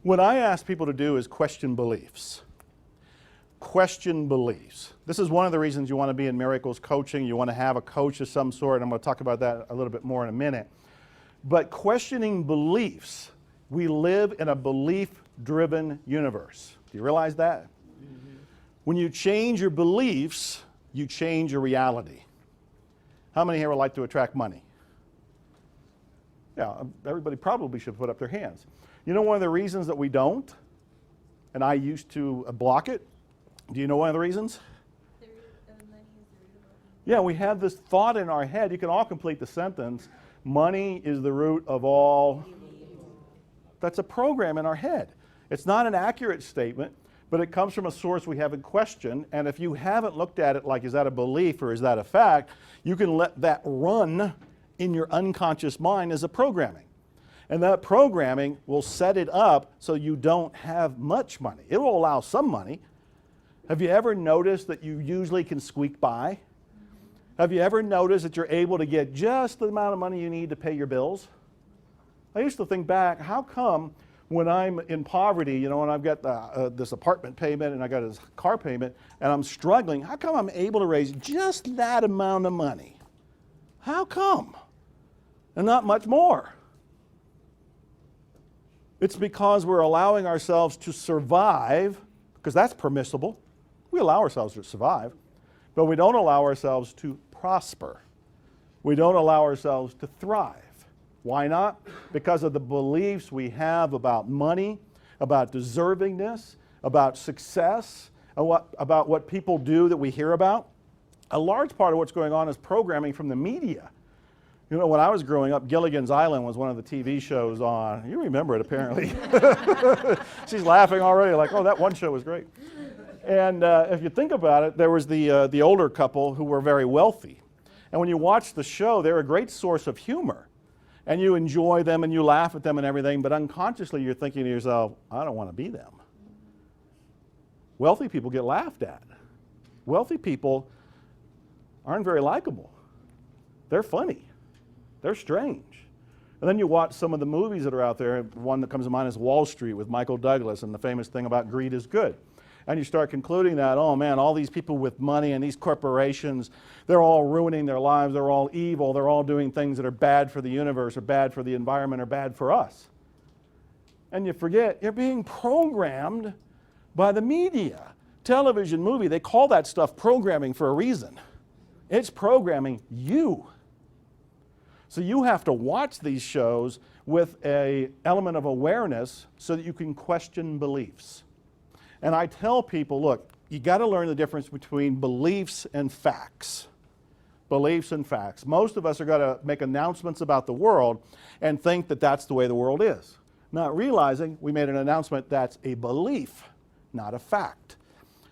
What I ask people to do is question beliefs. Question beliefs. This is one of the reasons you want to be in miracles coaching. You want to have a coach of some sort. I'm going to talk about that a little bit more in a minute. But questioning beliefs, we live in a belief-driven universe. Do you realize that? Mm-hmm. When you change your beliefs, you change your reality. How many here would like to attract money? Yeah, everybody probably should put up their hands. You know one of the reasons that we don't? And I used to block it. Do you know one of the reasons? Yeah, we have this thought in our head. You can all complete the sentence. Money is the root of all. That's a program in our head. It's not an accurate statement, but it comes from a source we haven't questioned. And if you haven't looked at it like, is that a belief or is that a fact, you can let that run in your unconscious mind as a programming. And that programming will set it up so you don't have much money. It will allow some money. Have you ever noticed that you usually can squeak by? Have you ever noticed that you're able to get just the amount of money you need to pay your bills? I used to think back, how come when I'm in poverty, you know, and I've got this apartment payment and I got this car payment and I'm struggling, how come I'm able to raise just that amount of money? How come? And not much more. It's because we're allowing ourselves to survive, because that's permissible. We allow ourselves to survive, but we don't allow ourselves to prosper. We don't allow ourselves to thrive. Why not? Because of the beliefs we have about money, about deservingness, about success, and about what people do that we hear about. A large part of what's going on is programming from the media. You know, when I was growing up, Gilligan's Island was one of the TV shows on. You remember it, apparently. She's laughing already, like, oh, that one show was great. And if you think about it, there was the older couple who were very wealthy. And when you watch the show, they're a great source of humor. And you enjoy them and you laugh at them and everything, but unconsciously you're thinking to yourself, I don't want to be them. Wealthy people get laughed at. Wealthy people aren't very likable. They're funny. They're strange. And then you watch some of the movies that are out there. One that comes to mind is Wall Street with Michael Douglas and the famous thing about greed is good. And you start concluding that, oh man, all these people with money and these corporations, they're all ruining their lives, they're all evil, they're all doing things that are bad for the universe or bad for the environment or bad for us. And you forget, you're being programmed by the media. Television, movie, they call that stuff programming for a reason. It's programming you. So you have to watch these shows with an element of awareness so that you can question beliefs. And I tell people, look, you got to learn the difference between beliefs and facts. Beliefs and facts. Most of us are going to make announcements about the world and think that that's the way the world is, not realizing we made an announcement that's a belief, not a fact.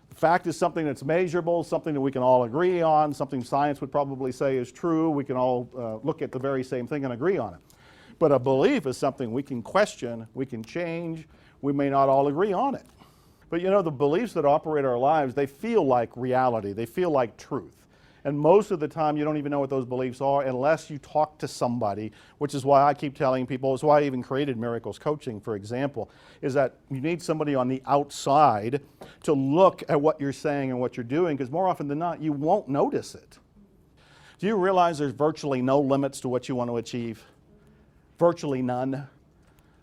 The fact is something that's measurable, something that we can all agree on, something science would probably say is true. We can all look at the very same thing and agree on it. But a belief is something we can question, we can change, we may not all agree on it. But you know, the beliefs that operate our lives, they feel like reality, they feel like truth. And most of the time you don't even know what those beliefs are unless you talk to somebody, which is why I keep telling people, it's why I even created Miracles Coaching, for example, is that you need somebody on the outside to look at what you're saying and what you're doing, because more often than not, you won't notice it. Do you realize there's virtually no limits to what you want to achieve? Virtually none.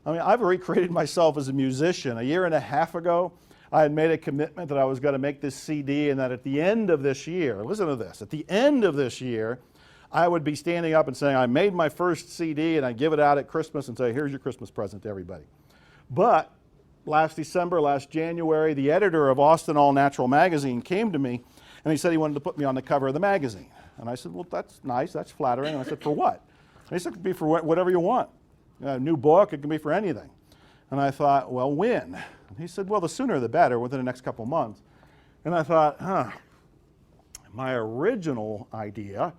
I mean, I've recreated myself as a musician. A year and a half ago, I had made a commitment that I was going to make this CD and that at the end of this year, listen to this, at the end of this year, I would be standing up and saying, I made my first CD and I'd give it out at Christmas and say, here's your Christmas present to everybody. But last December, last January, the editor of Austin All Natural magazine came to me and he said he wanted to put me on the cover of the magazine. And I said, well, that's nice, that's flattering. And I said, for what? And he said, it could be for whatever you want. A new book, it can be for anything. And I thought, well, when? And he said, well, the sooner the better, within the next couple months. And I thought, my original idea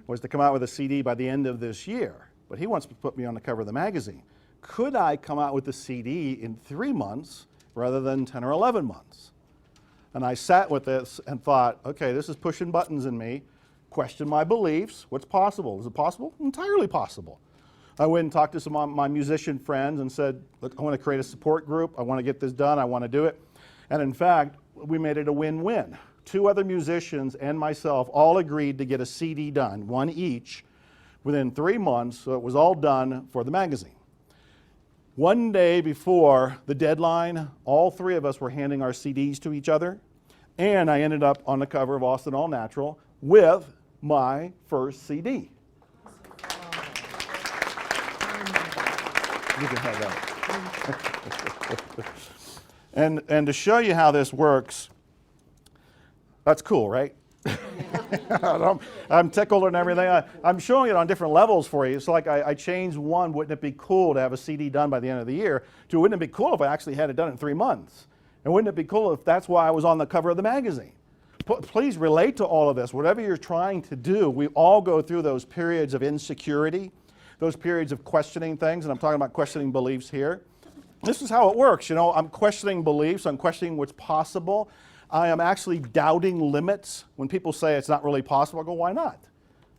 was to come out with a CD by the end of this year, but he wants to put me on the cover of the magazine. Could I come out with the CD in 3 months rather than 10 or 11 months? And I sat with this and thought, okay, this is pushing buttons in me, question my beliefs. What's possible? Is it possible? Entirely possible. I went and talked to some of my musician friends and said, look, I want to create a support group. I want to get this done. I want to do it. And in fact, we made it a win-win. 2 other musicians and myself all agreed to get a CD done, 1 each, within 3 months, so it was all done for the magazine. 1 day before the deadline, all 3 of us were handing our CDs to each other, and I ended up on the cover of Austin All Natural with my first CD. You can have that. And to show you how this works, that's cool, right? I'm tickled and everything. I'm showing it on different levels for you. It's like I changed one, wouldn't it be cool to have a CD done by the end of the year, to wouldn't it be cool if I actually had it done in 3 months? And wouldn't it be cool if that's why I was on the cover of the magazine? Please relate to all of this. Whatever you're trying to do, we all go through those periods of insecurity, those periods of questioning things, and I'm talking about questioning beliefs here. This is how it works. You know, I'm questioning beliefs. I'm questioning what's possible. I am actually doubting limits. When people say it's not really possible, I go, why not?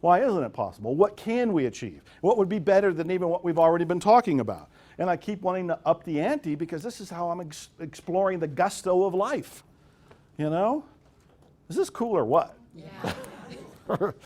Why isn't it possible? What can we achieve? What would be better than even what we've already been talking about? And I keep wanting to up the ante because this is how I'm exploring the gusto of life. You know? Is this cool or what? Yeah.